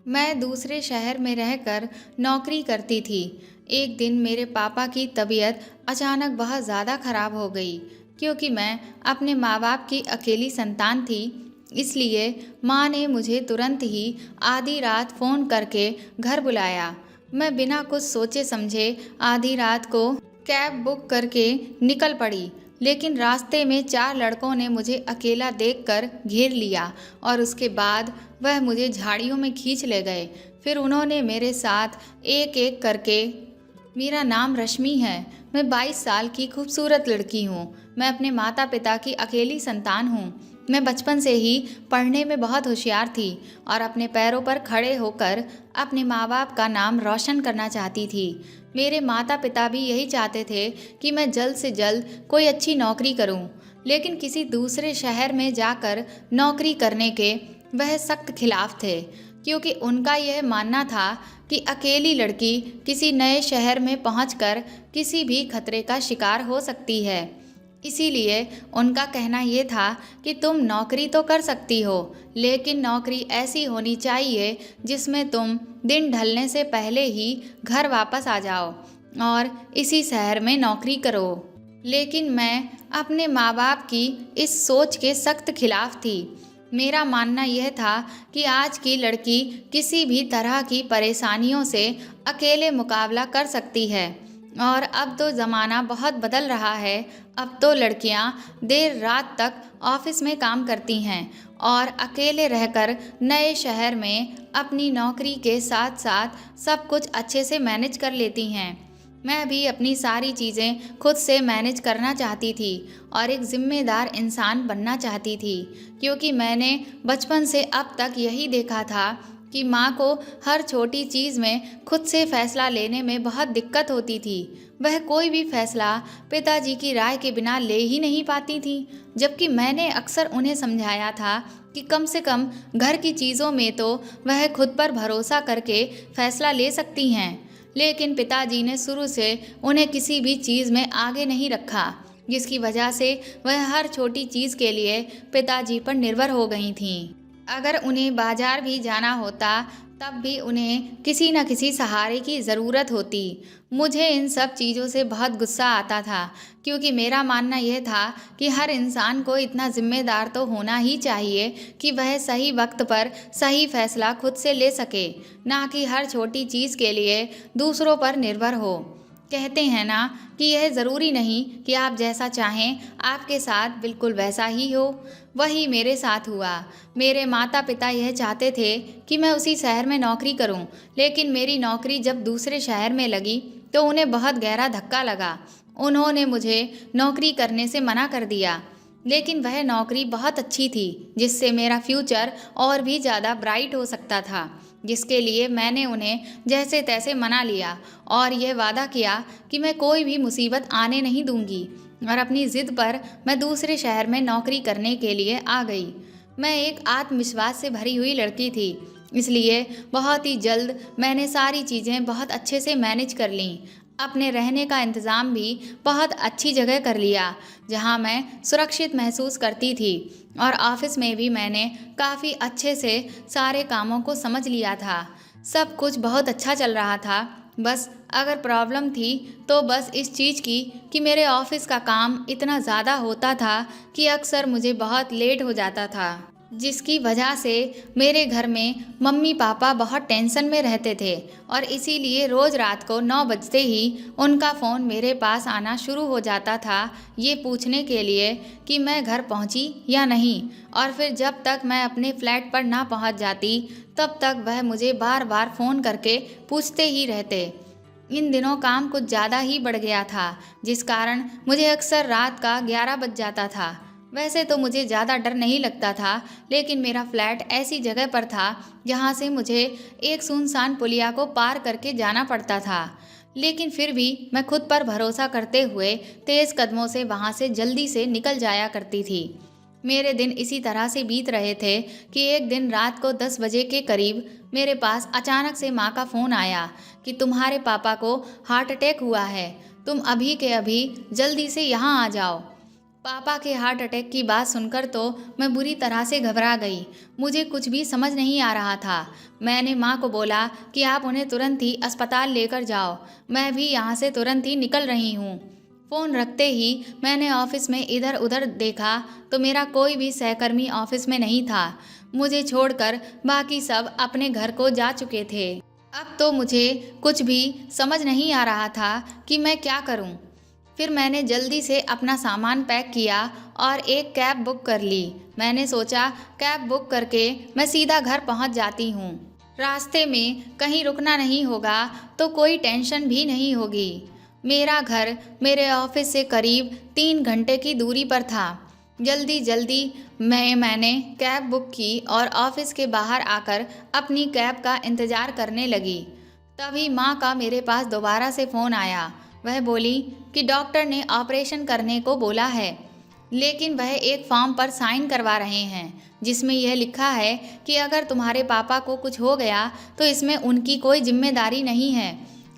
मैं दूसरे शहर में रहकर नौकरी करती थी। एक दिन मेरे पापा की तबीयत अचानक बहुत ज़्यादा खराब हो गई। क्योंकि मैं अपने माँ बाप की अकेली संतान थी, इसलिए माँ ने मुझे तुरंत ही आधी रात फ़ोन करके घर बुलाया। मैं बिना कुछ सोचे समझे आधी रात को कैब बुक करके निकल पड़ी। लेकिन रास्ते में 4 लड़कों ने मुझे अकेला देखकर घेर लिया और उसके बाद वह मुझे झाड़ियों में खींच ले गए। फिर उन्होंने मेरे साथ एक एक करके। मेरा नाम रश्मि है। मैं 22 साल की खूबसूरत लड़की हूँ। मैं अपने माता पिता की अकेली संतान हूँ। मैं बचपन से ही पढ़ने में बहुत होशियार थी और अपने पैरों पर खड़े होकर अपने माँ बाप का नाम रोशन करना चाहती थी। मेरे माता पिता भी यही चाहते थे कि मैं जल्द से जल्द कोई अच्छी नौकरी करूं, लेकिन किसी दूसरे शहर में जाकर नौकरी करने के वह सख्त खिलाफ थे। क्योंकि उनका यह मानना था कि अकेली लड़की किसी नए शहर में पहुंचकर किसी भी खतरे का शिकार हो सकती है। इसीलिए उनका कहना ये था कि तुम नौकरी तो कर सकती हो, लेकिन नौकरी ऐसी होनी चाहिए जिसमें तुम दिन ढलने से पहले ही घर वापस आ जाओ और इसी शहर में नौकरी करो। लेकिन मैं अपने माँ बाप की इस सोच के सख्त खिलाफ थी। मेरा मानना यह था कि आज की लड़की किसी भी तरह की परेशानियों से अकेले मुकाबला कर सकती है। और अब तो ज़माना बहुत बदल रहा है। अब तो लड़कियां देर रात तक ऑफिस में काम करती हैं और अकेले रहकर नए शहर में अपनी नौकरी के साथ साथ सब कुछ अच्छे से मैनेज कर लेती हैं। मैं भी अपनी सारी चीज़ें खुद से मैनेज करना चाहती थी और एक ज़िम्मेदार इंसान बनना चाहती थी। क्योंकि मैंने बचपन से अब तक यही देखा था कि माँ को हर छोटी चीज़ में खुद से फैसला लेने में बहुत दिक्कत होती थी। वह कोई भी फैसला पिताजी की राय के बिना ले ही नहीं पाती थी। जबकि मैंने अक्सर उन्हें समझाया था कि कम से कम घर की चीज़ों में तो वह खुद पर भरोसा करके फैसला ले सकती हैं। लेकिन पिताजी ने शुरू से उन्हें किसी भी चीज़ में आगे नहीं रखा, जिसकी वजह से वह हर छोटी चीज़ के लिए पिताजी पर निर्भर हो गई थीं। अगर उन्हें बाजार भी जाना होता तब भी उन्हें किसी न किसी सहारे की ज़रूरत होती। मुझे इन सब चीज़ों से बहुत गुस्सा आता था, क्योंकि मेरा मानना यह था कि हर इंसान को इतना ज़िम्मेदार तो होना ही चाहिए कि वह सही वक्त पर सही फैसला खुद से ले सके, ना कि हर छोटी चीज़ के लिए दूसरों पर निर्भर हो। कहते हैं ना कि यह ज़रूरी नहीं कि आप जैसा चाहें आपके साथ बिल्कुल वैसा ही हो। वही मेरे साथ हुआ। मेरे माता पिता यह चाहते थे कि मैं उसी शहर में नौकरी करूं, लेकिन मेरी नौकरी जब दूसरे शहर में लगी तो उन्हें बहुत गहरा धक्का लगा। उन्होंने मुझे नौकरी करने से मना कर दिया। लेकिन वह नौकरी बहुत अच्छी थी, जिससे मेरा फ्यूचर और भी ज़्यादा ब्राइट हो सकता था, जिसके लिए मैंने उन्हें जैसे तैसे मना लिया और यह वादा किया कि मैं कोई भी मुसीबत आने नहीं दूंगी। और अपनी ज़िद पर मैं दूसरे शहर में नौकरी करने के लिए आ गई। मैं एक आत्मविश्वास से भरी हुई लड़की थी, इसलिए बहुत ही जल्द मैंने सारी चीज़ें बहुत अच्छे से मैनेज कर लीं। अपने रहने का इंतज़ाम भी बहुत अच्छी जगह कर लिया, जहां मैं सुरक्षित महसूस करती थी। और ऑफिस में भी मैंने काफ़ी अच्छे से सारे कामों को समझ लिया था। सब कुछ बहुत अच्छा चल रहा था। बस अगर प्रॉब्लम थी तो बस इस चीज़ की कि मेरे ऑफिस का काम इतना ज़्यादा होता था कि अक्सर मुझे बहुत लेट हो जाता था, जिसकी वजह से मेरे घर में मम्मी पापा बहुत टेंशन में रहते थे। और इसीलिए रोज़ रात को 9 बजते ही उनका फ़ोन मेरे पास आना शुरू हो जाता था, ये पूछने के लिए कि मैं घर पहुंची या नहीं। और फिर जब तक मैं अपने फ्लैट पर ना पहुंच जाती तब तक वह मुझे बार बार फ़ोन करके पूछते ही रहते। इन दिनों काम कुछ ज़्यादा ही बढ़ गया था, जिस कारण मुझे अक्सर रात का 11 बज जाता था। वैसे तो मुझे ज़्यादा डर नहीं लगता था, लेकिन मेरा फ्लैट ऐसी जगह पर था जहाँ से मुझे एक सुनसान पुलिया को पार करके जाना पड़ता था। लेकिन फिर भी मैं खुद पर भरोसा करते हुए तेज़ कदमों से वहाँ से जल्दी से निकल जाया करती थी। मेरे दिन इसी तरह से बीत रहे थे कि एक दिन रात को 10 बजे के करीब मेरे पास अचानक से माँ का फ़ोन आया कि तुम्हारे पापा को हार्ट अटैक हुआ है, तुम अभी के अभी जल्दी से यहाँ आ जाओ। पापा के हार्ट अटैक की बात सुनकर तो मैं बुरी तरह से घबरा गई। मुझे कुछ भी समझ नहीं आ रहा था। मैंने माँ को बोला कि आप उन्हें तुरंत ही अस्पताल लेकर जाओ, मैं भी यहाँ से तुरंत ही निकल रही हूँ। फ़ोन रखते ही मैंने ऑफिस में इधर उधर देखा तो मेरा कोई भी सहकर्मी ऑफिस में नहीं था। मुझे छोड़कर बाकी सब अपने घर को जा चुके थे। अब तो मुझे कुछ भी समझ नहीं आ रहा था कि मैं क्या करूं। फिर मैंने जल्दी से अपना सामान पैक किया और एक कैब बुक कर ली। मैंने सोचा कैब बुक करके मैं सीधा घर पहुंच जाती हूं। रास्ते में कहीं रुकना नहीं होगा तो कोई टेंशन भी नहीं होगी। मेरा घर मेरे ऑफिस से करीब 3 घंटे की दूरी पर था। जल्दी जल्दी मैंने कैब बुक की और ऑफिस के बाहर आकर अपनी कैब का इंतज़ार करने लगी। तभी माँ का मेरे पास दोबारा से फ़ोन आया। वह बोली कि डॉक्टर ने ऑपरेशन करने को बोला है, लेकिन वह एक फॉर्म पर साइन करवा रहे हैं जिसमें यह लिखा है कि अगर तुम्हारे पापा को कुछ हो गया तो इसमें उनकी कोई जिम्मेदारी नहीं है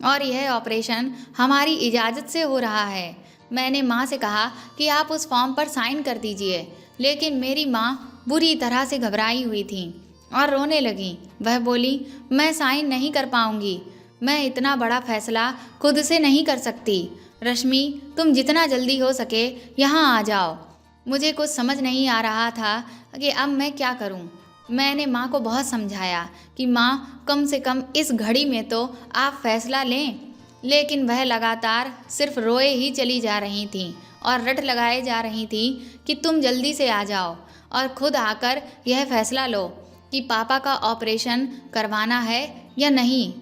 और यह ऑपरेशन हमारी इजाज़त से हो रहा है। मैंने माँ से कहा कि आप उस फॉर्म पर साइन कर दीजिए, लेकिन मेरी माँ बुरी तरह से घबराई हुई थी और रोने लगी। वह बोली, मैं साइन नहीं कर पाऊँगी, मैं इतना बड़ा फैसला खुद से नहीं कर सकती। रश्मि, तुम जितना जल्दी हो सके यहाँ आ जाओ। मुझे कुछ समझ नहीं आ रहा था कि अब मैं क्या करूँ। मैंने माँ को बहुत समझाया कि माँ, कम से कम इस घड़ी में तो आप फैसला लें, लेकिन वह लगातार सिर्फ रोए ही चली जा रही थी और रट लगाए जा रही थी कि तुम जल्दी से आ जाओ और खुद आकर यह फैसला लो कि पापा का ऑपरेशन करवाना है या नहीं।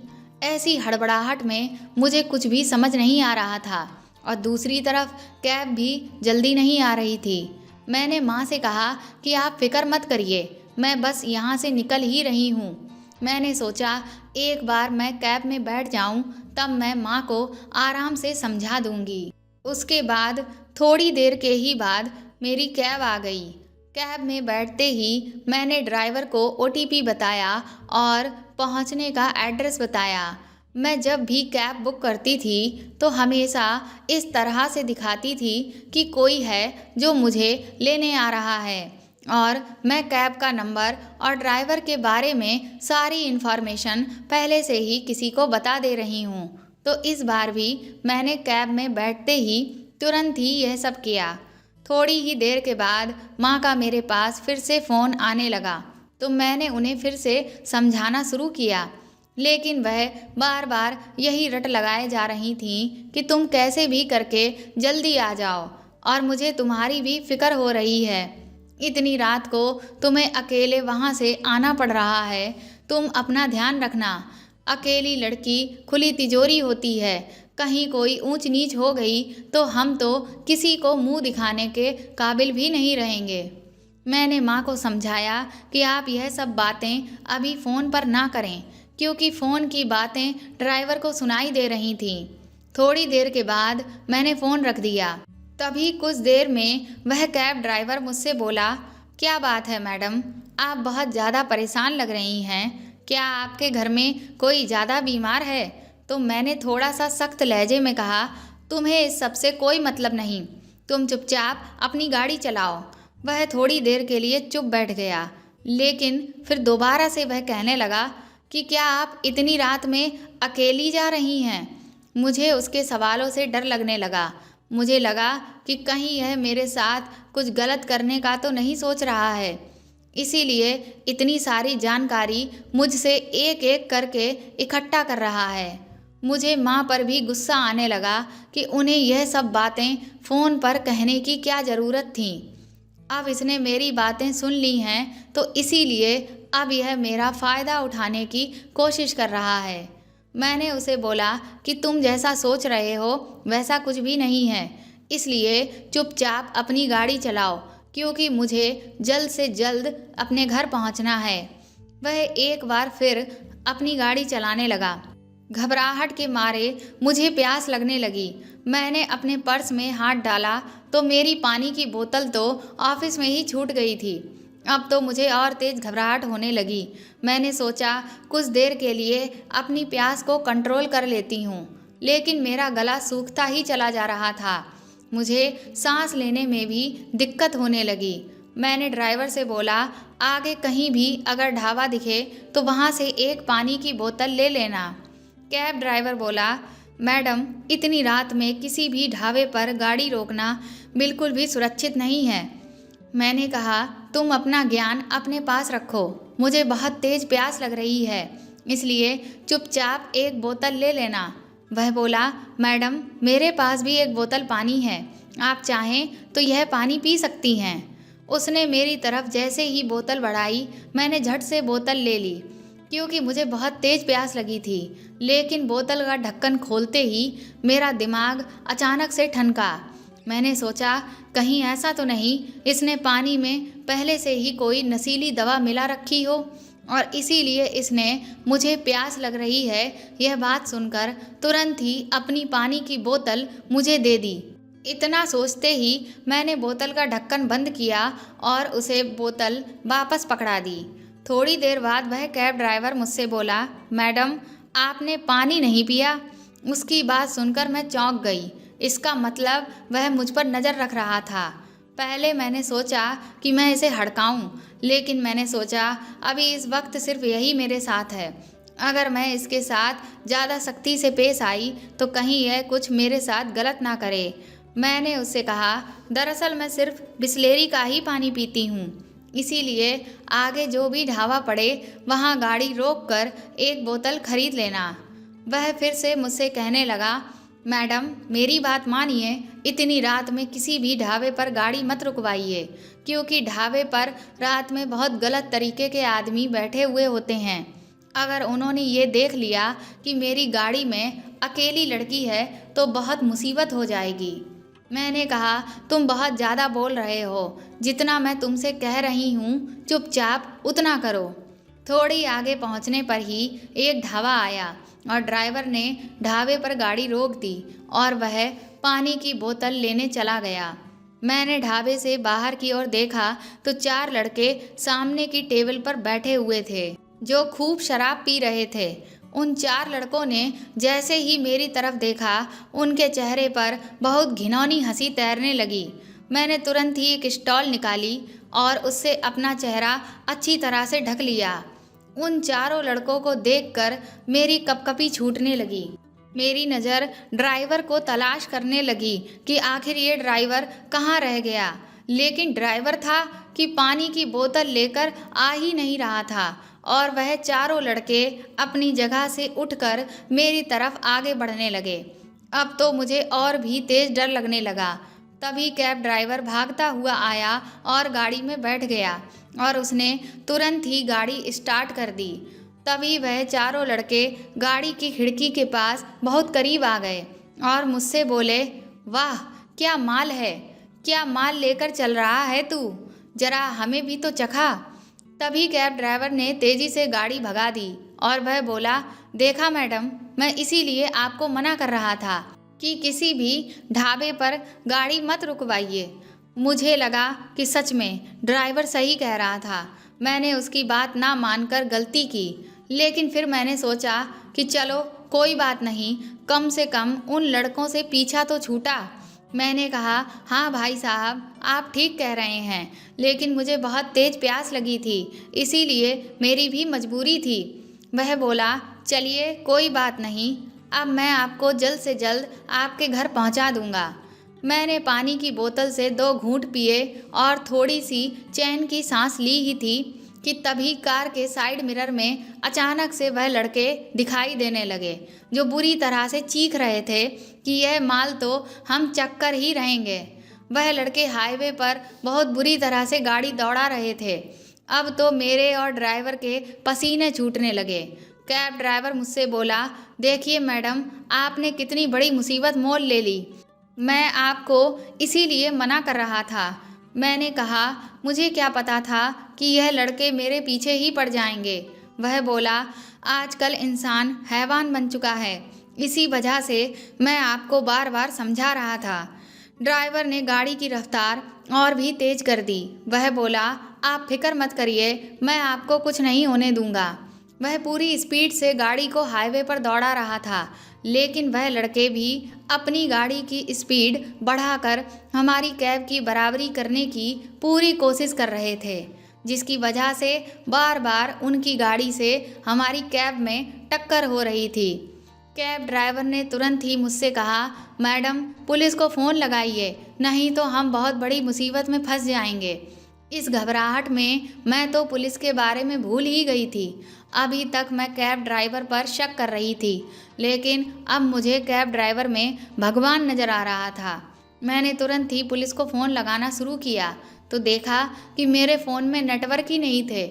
ऐसी हड़बड़ाहट में मुझे कुछ भी समझ नहीं आ रहा था और दूसरी तरफ कैब भी जल्दी नहीं आ रही थी। मैंने माँ से कहा कि आप फिक्र मत करिए, मैं बस यहाँ से निकल ही रही हूँ। मैंने सोचा एक बार मैं कैब में बैठ जाऊँ, तब मैं माँ को आराम से समझा दूँगी। उसके बाद थोड़ी देर के ही बाद मेरी कैब आ गई। कैब में बैठते ही मैंने ड्राइवर को ओटीपी बताया और पहुंचने का एड्रेस बताया। मैं जब भी कैब बुक करती थी तो हमेशा इस तरह से दिखाती थी कि कोई है जो मुझे लेने आ रहा है और मैं कैब का नंबर और ड्राइवर के बारे में सारी इन्फॉर्मेशन पहले से ही किसी को बता दे रही हूँ। तो इस बार भी मैंने कैब में बैठते ही तुरंत ही यह सब किया। थोड़ी ही देर के बाद माँ का मेरे पास फिर से फ़ोन आने लगा तो मैंने उन्हें फिर से समझाना शुरू किया, लेकिन वह बार बार यही रट लगाए जा रही थीं कि तुम कैसे भी करके जल्दी आ जाओ और मुझे तुम्हारी भी फिक्र हो रही है। इतनी रात को तुम्हें अकेले वहाँ से आना पड़ रहा है, तुम अपना ध्यान रखना। अकेली लड़की खुली तिजोरी होती है, कहीं कोई ऊंच नीच हो गई तो हम तो किसी को मुंह दिखाने के काबिल भी नहीं रहेंगे। मैंने माँ को समझाया कि आप यह सब बातें अभी फ़ोन पर ना करें, क्योंकि फ़ोन की बातें ड्राइवर को सुनाई दे रही थीं। थोड़ी देर के बाद मैंने फ़ोन रख दिया। तभी कुछ देर में वह कैब ड्राइवर मुझसे बोला, क्या बात है मैडम, आप बहुत ज़्यादा परेशान लग रही हैं, क्या आपके घर में कोई ज़्यादा बीमार है? तो मैंने थोड़ा सा सख्त लहजे में कहा, तुम्हें इस सब से कोई मतलब नहीं, तुम चुपचाप अपनी गाड़ी चलाओ। वह थोड़ी देर के लिए चुप बैठ गया, लेकिन फिर दोबारा से वह कहने लगा कि क्या आप इतनी रात में अकेली जा रही हैं? मुझे उसके सवालों से डर लगने लगा। मुझे लगा कि कहीं यह मेरे साथ कुछ गलत करने का तो नहीं सोच रहा है, इसीलिए इतनी सारी जानकारी मुझसे एक एक करके इकट्ठा कर रहा है। मुझे माँ पर भी गुस्सा आने लगा कि उन्हें यह सब बातें फ़ोन पर कहने की क्या ज़रूरत थी। अब इसने मेरी बातें सुन ली हैं तो इसीलिए अब यह मेरा फ़ायदा उठाने की कोशिश कर रहा है। मैंने उसे बोला कि तुम जैसा सोच रहे हो वैसा कुछ भी नहीं है, इसलिए चुपचाप अपनी गाड़ी चलाओ, क्योंकि मुझे जल्द से जल्द अपने घर पहुंचना है। वह एक बार फिर अपनी गाड़ी चलाने लगा। घबराहट के मारे मुझे प्यास लगने लगी। मैंने अपने पर्स में हाथ डाला तो मेरी पानी की बोतल तो ऑफिस में ही छूट गई थी। अब तो मुझे और तेज़ घबराहट होने लगी। मैंने सोचा कुछ देर के लिए अपनी प्यास को कंट्रोल कर लेती हूँ, लेकिन मेरा गला सूखता ही चला जा रहा था। मुझे सांस लेने में भी दिक्कत होने लगी। मैंने ड्राइवर से बोला, आगे कहीं भी अगर ढाबा दिखे तो वहाँ से एक पानी की बोतल ले लेना। कैब ड्राइवर बोला, मैडम, इतनी रात में किसी भी ढाबे पर गाड़ी रोकना बिल्कुल भी सुरक्षित नहीं है। मैंने कहा, तुम अपना ज्ञान अपने पास रखो, मुझे बहुत तेज प्यास लग रही है, इसलिए चुपचाप एक बोतल ले लेना। वह बोला, मैडम, मेरे पास भी एक बोतल पानी है, आप चाहें तो यह पानी पी सकती हैं। उसने मेरी तरफ जैसे ही बोतल बढ़ाई, मैंने झट से बोतल ले ली, क्योंकि मुझे बहुत तेज प्यास लगी थी। लेकिन बोतल का ढक्कन खोलते ही मेरा दिमाग अचानक से ठनका। मैंने सोचा, कहीं ऐसा तो नहीं इसने पानी में पहले से ही कोई नशीली दवा मिला रखी हो और इसीलिए इसने मुझे प्यास लग रही है यह बात सुनकर तुरंत ही अपनी पानी की बोतल मुझे दे दी। इतना सोचते ही मैंने बोतल का ढक्कन बंद किया और उसे बोतल वापस पकड़ा दी। थोड़ी देर बाद वह कैब ड्राइवर मुझसे बोला, मैडम, आपने पानी नहीं पिया। उसकी बात सुनकर मैं चौंक गई। इसका मतलब वह मुझ पर नज़र रख रहा था। पहले मैंने सोचा कि मैं इसे हड़काऊं, लेकिन मैंने सोचा अभी इस वक्त सिर्फ यही मेरे साथ है। अगर मैं इसके साथ ज़्यादा सख्ती से पेश आई तो कहीं यह कुछ मेरे साथ गलत ना करे। मैंने उससे कहा, दरअसल मैं सिर्फ बिस्लेरी का ही पानी पीती हूँ, इसीलिए आगे जो भी ढाबा पड़े वहाँ गाड़ी रोककर एक बोतल खरीद लेना। वह फिर से मुझसे कहने लगा, मैडम, मेरी बात मानिए, इतनी रात में किसी भी ढाबे पर गाड़ी मत रुकवाइए, क्योंकि ढाबे पर रात में बहुत गलत तरीके के आदमी बैठे हुए होते हैं। अगर उन्होंने ये देख लिया कि मेरी गाड़ी में अकेली लड़की है तो बहुत मुसीबत हो जाएगी। मैंने कहा, तुम बहुत ज़्यादा बोल रहे हो, जितना मैं तुमसे कह रही हूँ चुपचाप उतना करो। थोड़ी आगे पहुँचने पर ही एक ढाबा आया और ड्राइवर ने ढाबे पर गाड़ी रोक दी और वह पानी की बोतल लेने चला गया। मैंने ढाबे से बाहर की ओर देखा तो 4 लड़के सामने की टेबल पर बैठे हुए थे जो खूब शराब पी रहे थे। उन 4 लड़कों ने जैसे ही मेरी तरफ देखा, उनके चेहरे पर बहुत घिनौनी हंसी तैरने लगी। मैंने तुरंत ही एक स्टॉल निकाली और उससे अपना चेहरा अच्छी तरह से ढक लिया। उन चारों लड़कों को देखकर मेरी कपकपी छूटने लगी। मेरी नज़र ड्राइवर को तलाश करने लगी कि आखिर ये ड्राइवर कहाँ रह गया, लेकिन ड्राइवर था कि पानी की बोतल लेकर आ ही नहीं रहा था और वह चारों लड़के अपनी जगह से उठकर मेरी तरफ आगे बढ़ने लगे। अब तो मुझे और भी तेज डर लगने लगा। तभी कैब ड्राइवर भागता हुआ आया और गाड़ी में बैठ गया और उसने तुरंत ही गाड़ी स्टार्ट कर दी। तभी वह चारों लड़के गाड़ी की खिड़की के पास बहुत करीब आ गए और मुझसे बोले, वाह, क्या माल है, क्या माल लेकर चल रहा है तू, जरा हमें भी तो चखा। तभी कैब ड्राइवर ने तेज़ी से गाड़ी भगा दी और वह बोला, देखा मैडम, मैं इसीलिए आपको मना कर रहा था कि किसी भी ढाबे पर गाड़ी मत रुकवाइए। मुझे लगा कि सच में ड्राइवर सही कह रहा था। मैंने उसकी बात ना मानकर गलती की, लेकिन फिर मैंने सोचा कि चलो कोई बात नहीं, कम से कम उन लड़कों से पीछा तो छूटा। मैंने कहा, हाँ भाई साहब, आप ठीक कह रहे हैं, लेकिन मुझे बहुत तेज प्यास लगी थी, इसीलिए मेरी भी मजबूरी थी। वह बोला, चलिए कोई बात नहीं, अब मैं आपको जल्द से जल्द आपके घर पहुंचा दूंगा। मैंने पानी की बोतल से 2 घूंट पिए और थोड़ी सी चैन की सांस ली ही थी कि तभी कार के साइड मिरर में अचानक से वह लड़के दिखाई देने लगे जो बुरी तरह से चीख रहे थे कि यह माल तो हम चक्कर ही रहेंगे। वह लड़के हाईवे पर बहुत बुरी तरह से गाड़ी दौड़ा रहे थे। अब तो मेरे और ड्राइवर के पसीने छूटने लगे। कैब ड्राइवर मुझसे बोला, देखिए मैडम, आपने कितनी बड़ी मुसीबत मोल ले ली, मैं आपको इसीलिए मना कर रहा था। मैंने कहा, मुझे क्या पता था कि यह लड़के मेरे पीछे ही पड़ जाएंगे। वह बोला, आजकल इंसान हैवान बन चुका है, इसी वजह से मैं आपको बार बार समझा रहा था। ड्राइवर ने गाड़ी की रफ्तार और भी तेज कर दी। वह बोला, आप फिक्र मत करिए, मैं आपको कुछ नहीं होने दूंगा। वह पूरी स्पीड से गाड़ी को हाईवे पर दौड़ा रहा था, लेकिन वह लड़के भी अपनी गाड़ी की स्पीड बढ़ाकर हमारी कैब की बराबरी करने की पूरी कोशिश कर रहे थे, जिसकी वजह से बार बार उनकी गाड़ी से हमारी कैब में टक्कर हो रही थी। कैब ड्राइवर ने तुरंत ही मुझसे कहा, मैडम पुलिस को फ़ोन लगाइए, नहीं तो हम बहुत बड़ी मुसीबत में फंस जाएंगे। इस घबराहट में मैं तो पुलिस के बारे में भूल ही गई थी। अभी तक मैं कैब ड्राइवर पर शक कर रही थी, लेकिन अब मुझे कैब ड्राइवर में भगवान नज़र आ रहा था। मैंने तुरंत ही पुलिस को फ़ोन लगाना शुरू किया तो देखा कि मेरे फ़ोन में नेटवर्क ही नहीं थे।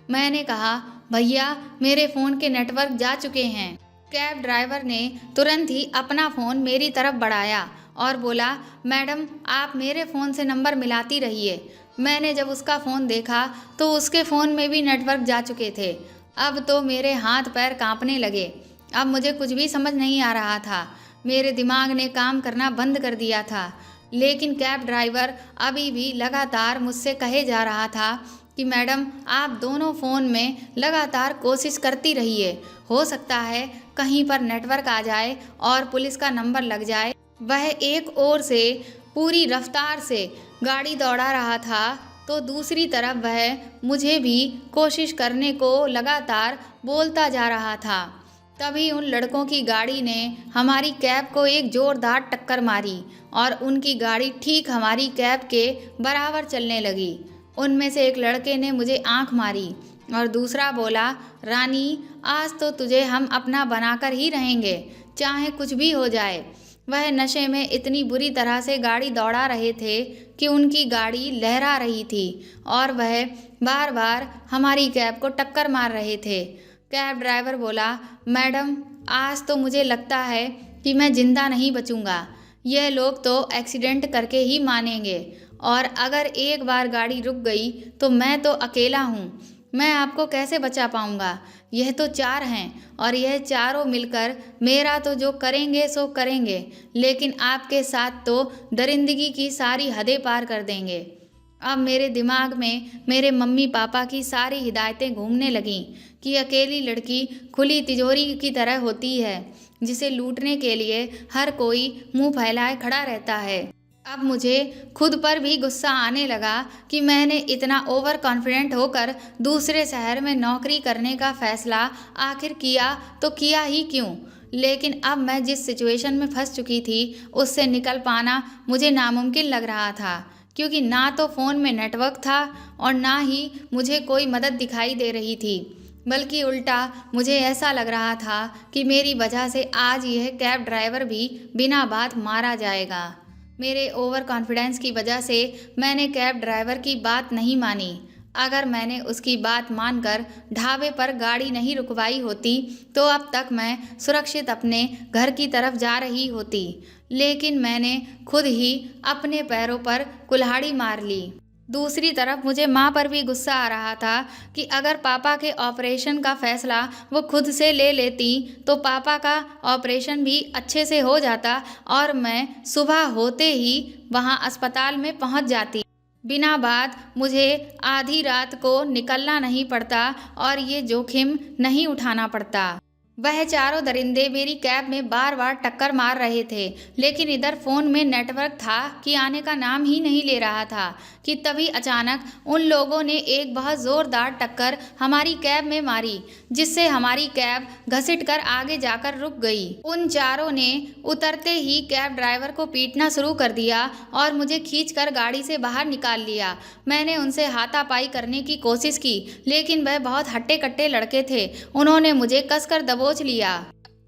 मैंने कहा, भैया मेरे फ़ोन के नेटवर्क जा चुके हैं। कैब ड्राइवर ने तुरंत ही अपना फ़ोन मेरी तरफ बढ़ाया और बोला, मैडम आप मेरे फ़ोन से नंबर मिलाती रहिए। मैंने जब उसका फ़ोन देखा तो उसके फ़ोन में भी नेटवर्क जा चुके थे। अब तो मेरे हाथ पैर कांपने लगे। अब मुझे कुछ भी समझ नहीं आ रहा था। मेरे दिमाग ने काम करना बंद कर दिया था। लेकिन कैब ड्राइवर अभी भी लगातार मुझसे कहे जा रहा था कि मैडम आप दोनों फ़ोन में लगातार कोशिश करती रहिए, हो सकता है कहीं पर नेटवर्क आ जाए और पुलिस का नंबर लग जाए। वह एक ओर से पूरी रफ्तार से गाड़ी दौड़ा रहा था तो दूसरी तरफ वह मुझे भी कोशिश करने को लगातार बोलता जा रहा था। तभी उन लड़कों की गाड़ी ने हमारी कैब को एक ज़ोरदार टक्कर मारी और उनकी गाड़ी ठीक हमारी कैब के बराबर चलने लगी। उनमें से एक लड़के ने मुझे आंख मारी और दूसरा बोला, रानी आज तो तुझे हम अपना बनाकर ही रहेंगे, चाहे कुछ भी हो जाए। वह नशे में इतनी बुरी तरह से गाड़ी दौड़ा रहे थे कि उनकी गाड़ी लहरा रही थी और वह बार बार हमारी कैब को टक्कर मार रहे थे। कैब ड्राइवर बोला, मैडम आज तो मुझे लगता है कि मैं ज़िंदा नहीं बचूंगा। यह लोग तो एक्सीडेंट करके ही मानेंगे और अगर एक बार गाड़ी रुक गई तो मैं तो अकेला हूँ, मैं आपको कैसे बचा पाऊँगा। यह तो चार हैं और यह चारों मिलकर मेरा तो जो करेंगे सो करेंगे, लेकिन आपके साथ तो दरिंदगी की सारी हदें पार कर देंगे। अब मेरे दिमाग में मेरे मम्मी पापा की सारी हिदायतें घूमने लगीं कि अकेली लड़की खुली तिजोरी की तरह होती है, जिसे लूटने के लिए हर कोई मुंह फैलाए खड़ा रहता है। अब मुझे खुद पर भी गुस्सा आने लगा कि मैंने इतना ओवर कॉन्फिडेंट होकर दूसरे शहर में नौकरी करने का फ़ैसला आखिर किया तो किया ही क्यों। लेकिन अब मैं जिस सिचुएशन में फंस चुकी थी उससे निकल पाना मुझे नामुमकिन लग रहा था, क्योंकि ना तो फ़ोन में नेटवर्क था और ना ही मुझे कोई मदद दिखाई दे रही थी, बल्कि उल्टा मुझे ऐसा लग रहा था कि मेरी वजह से आज यह कैब ड्राइवर भी बिना बात मारा जाएगा। मेरे ओवर कॉन्फिडेंस की वजह से मैंने कैब ड्राइवर की बात नहीं मानी। अगर मैंने उसकी बात मानकर ढाबे पर गाड़ी नहीं रुकवाई होती तो अब तक मैं सुरक्षित अपने घर की तरफ जा रही होती, लेकिन मैंने खुद ही अपने पैरों पर कुल्हाड़ी मार ली। दूसरी तरफ मुझे माँ पर भी गुस्सा आ रहा था कि अगर पापा के ऑपरेशन का फ़ैसला वो खुद से ले लेती तो पापा का ऑपरेशन भी अच्छे से हो जाता और मैं सुबह होते ही वहाँ अस्पताल में पहुँच जाती। बिना बात मुझे आधी रात को निकलना नहीं पड़ता और ये जोखिम नहीं उठाना पड़ता। वह चारों दरिंदे मेरी कैब में बार बार टक्कर मार रहे थे, लेकिन इधर फ़ोन में नेटवर्क था कि आने का नाम ही नहीं ले रहा था कि तभी अचानक उन लोगों ने एक बहुत ज़ोरदार टक्कर हमारी कैब में मारी, जिससे हमारी कैब घसीट कर आगे जाकर रुक गई। उन चारों ने उतरते ही कैब ड्राइवर को पीटना शुरू कर दिया और मुझे खींचकर गाड़ी से बाहर निकाल लिया। मैंने उनसे हाथापाई करने की कोशिश की, लेकिन वह बहुत हट्टे कट्टे लड़के थे। उन्होंने मुझे कसकर दबोच लिया।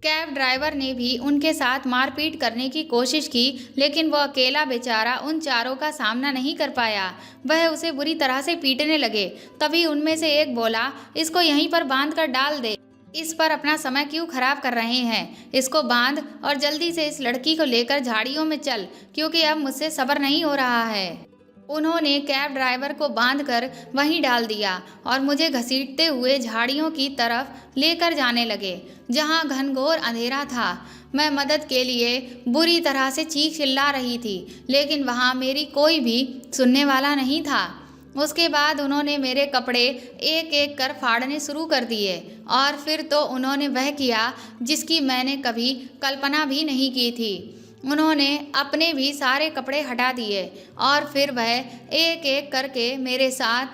कैब ड्राइवर ने भी उनके साथ मारपीट करने की कोशिश की, लेकिन वो अकेला बेचारा उन चारों का सामना नहीं कर पाया। वह उसे बुरी तरह से पीटने लगे। तभी उनमें से एक बोला, इसको यहीं पर बांध कर डाल दे, इस पर अपना समय क्यों खराब कर रहे हैं, इसको बांध और जल्दी से इस लड़की को लेकर झाड़ियों में चल, क्योंकि अब मुझसे सब्र नहीं हो रहा है। उन्होंने कैब ड्राइवर को बांधकर वहीं डाल दिया और मुझे घसीटते हुए झाड़ियों की तरफ लेकर जाने लगे, जहां घनघोर अंधेरा था। मैं मदद के लिए बुरी तरह से चीख चिल्ला रही थी, लेकिन वहां मेरी कोई भी सुनने वाला नहीं था। उसके बाद उन्होंने मेरे कपड़े एक एक कर फाड़ने शुरू कर दिए और फिर तो उन्होंने वह किया जिसकी मैंने कभी कल्पना भी नहीं की थी। उन्होंने अपने भी सारे कपड़े हटा दिए और फिर वह एक एक करके मेरे साथ,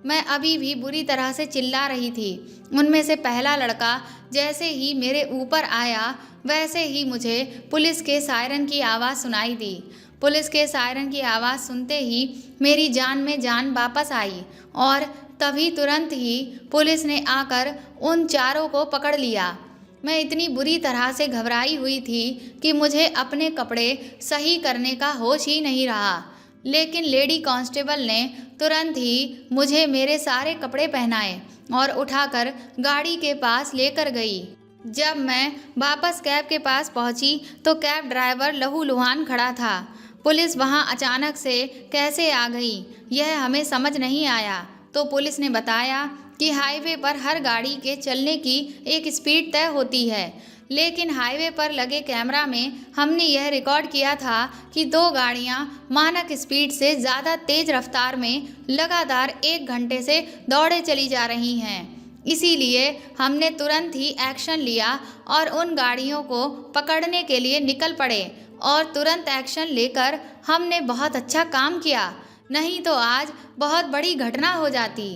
मैं अभी भी बुरी तरह से चिल्ला रही थी। उनमें से पहला लड़का जैसे ही मेरे ऊपर आया वैसे ही मुझे पुलिस के सायरन की आवाज़ सुनाई दी। पुलिस के सायरन की आवाज़ सुनते ही मेरी जान में जान वापस आई और तभी तुरंत ही पुलिस ने आकर उन चारों को पकड़ लिया। मैं इतनी बुरी तरह से घबराई हुई थी कि मुझे अपने कपड़े सही करने का होश ही नहीं रहा। लेकिन लेडी कांस्टेबल ने तुरंत ही मुझे मेरे सारे कपड़े पहनाए और उठाकर गाड़ी के पास लेकर गई। जब मैं वापस कैब के पास पहुंची तो कैब ड्राइवर लहूलुहान खड़ा था। पुलिस वहां अचानक से कैसे आ गई यह हमें समझ नहीं आया। तो पुलिस ने बताया कि हाईवे पर हर गाड़ी के चलने की एक स्पीड तय होती है, लेकिन हाईवे पर लगे कैमरा में हमने यह रिकॉर्ड किया था कि 2 गाड़ियां मानक स्पीड से ज़्यादा तेज़ रफ्तार में लगातार 1 घंटे से दौड़े चली जा रही हैं। इसीलिए हमने तुरंत ही एक्शन लिया और उन गाड़ियों को पकड़ने के लिए निकल पड़े और तुरंत एक्शन लेकर हमने बहुत अच्छा काम किया, नहीं तो आज बहुत बड़ी घटना हो जाती।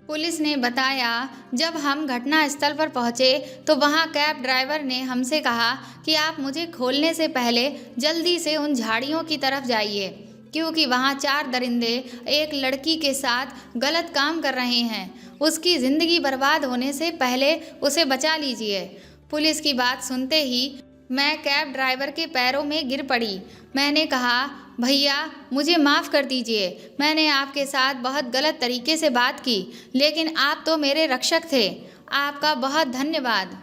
पुलिस ने बताया जब हम घटनास्थल पर पहुंचे तो वहां कैब ड्राइवर ने हमसे कहा कि आप मुझे खोलने से पहले जल्दी से उन झाड़ियों की तरफ जाइए, क्योंकि वहां 4 दरिंदे एक लड़की के साथ गलत काम कर रहे हैं। उसकी ज़िंदगी बर्बाद होने से पहले उसे बचा लीजिए। पुलिस की बात सुनते ही मैं कैब ड्राइवर के पैरों में गिर पड़ी। मैंने कहा, भैया मुझे माफ़ कर दीजिए, मैंने आपके साथ बहुत गलत तरीके से बात की, लेकिन आप तो मेरे रक्षक थे। आपका बहुत धन्यवाद।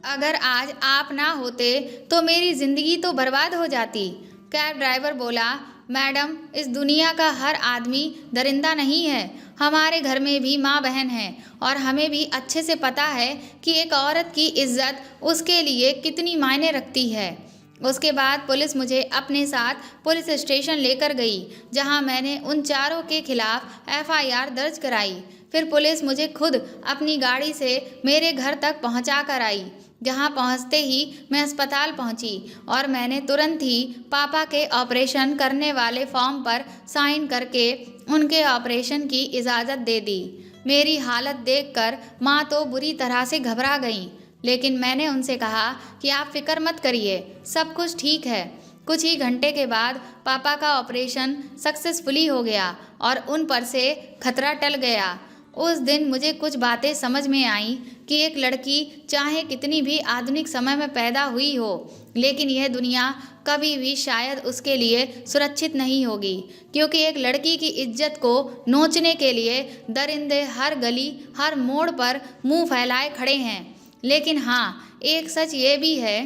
अगर आज आप ना होते तो मेरी ज़िंदगी तो बर्बाद हो जाती। कैब ड्राइवर बोला, मैडम इस दुनिया का हर आदमी दरिंदा नहीं है। हमारे घर में भी माँ बहन है और हमें भी अच्छे से पता है कि एक औरत की इज्जत उसके लिए कितनी मायने रखती है। उसके बाद पुलिस मुझे अपने साथ पुलिस स्टेशन लेकर गई, जहां मैंने उन चारों के खिलाफ एफआईआर दर्ज कराई। फिर पुलिस मुझे खुद अपनी गाड़ी से मेरे घर तक पहुंचा कर आई, जहां पहुंचते ही मैं अस्पताल पहुंची और मैंने तुरंत ही पापा के ऑपरेशन करने वाले फॉर्म पर साइन करके उनके ऑपरेशन की इजाज़त दे दी। मेरी हालत देखकर माँ तो बुरी तरह से घबरा गई, लेकिन मैंने उनसे कहा कि आप फिक्र मत करिए, सब कुछ ठीक है। कुछ ही घंटे के बाद पापा का ऑपरेशन सक्सेसफुली हो गया और उन पर से खतरा टल गया। उस दिन मुझे कुछ बातें समझ में आईं कि एक लड़की चाहे कितनी भी आधुनिक समय में पैदा हुई हो, लेकिन यह दुनिया कभी भी शायद उसके लिए सुरक्षित नहीं होगी, क्योंकि एक लड़की की इज्जत को नोचने के लिए दरिंदे हर गली हर मोड़ पर मुंह फैलाए खड़े हैं। लेकिन हाँ, एक सच ये भी है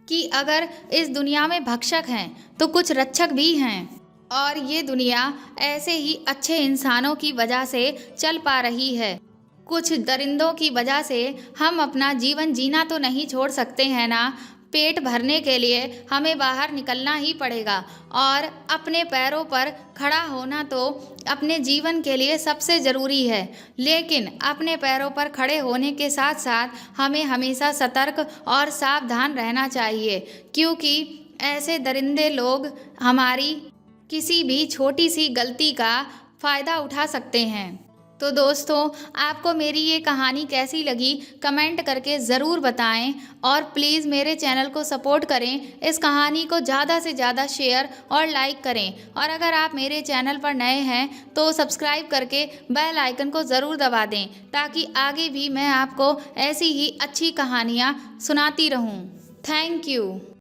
कि अगर इस दुनिया में भक्षक हैं तो कुछ रक्षक भी हैं, और ये दुनिया ऐसे ही अच्छे इंसानों की वजह से चल पा रही है। कुछ दरिंदों की वजह से हम अपना जीवन जीना तो नहीं छोड़ सकते हैं ना। पेट भरने के लिए हमें बाहर निकलना ही पड़ेगा और अपने पैरों पर खड़ा होना तो अपने जीवन के लिए सबसे ज़रूरी है। लेकिन अपने पैरों पर खड़े होने के साथ साथ हमें हमेशा सतर्क और सावधान रहना चाहिए, क्योंकि ऐसे दरिंदे लोग हमारी किसी भी छोटी सी गलती का फ़ायदा उठा सकते हैं। तो दोस्तों, आपको मेरी ये कहानी कैसी लगी कमेंट करके ज़रूर बताएं और प्लीज़ मेरे चैनल को सपोर्ट करें। इस कहानी को ज़्यादा से ज़्यादा शेयर और लाइक करें, और अगर आप मेरे चैनल पर नए हैं तो सब्सक्राइब करके बेल आइकन को ज़रूर दबा दें, ताकि आगे भी मैं आपको ऐसी ही अच्छी कहानियाँ सुनाती रहूँ। Thank you.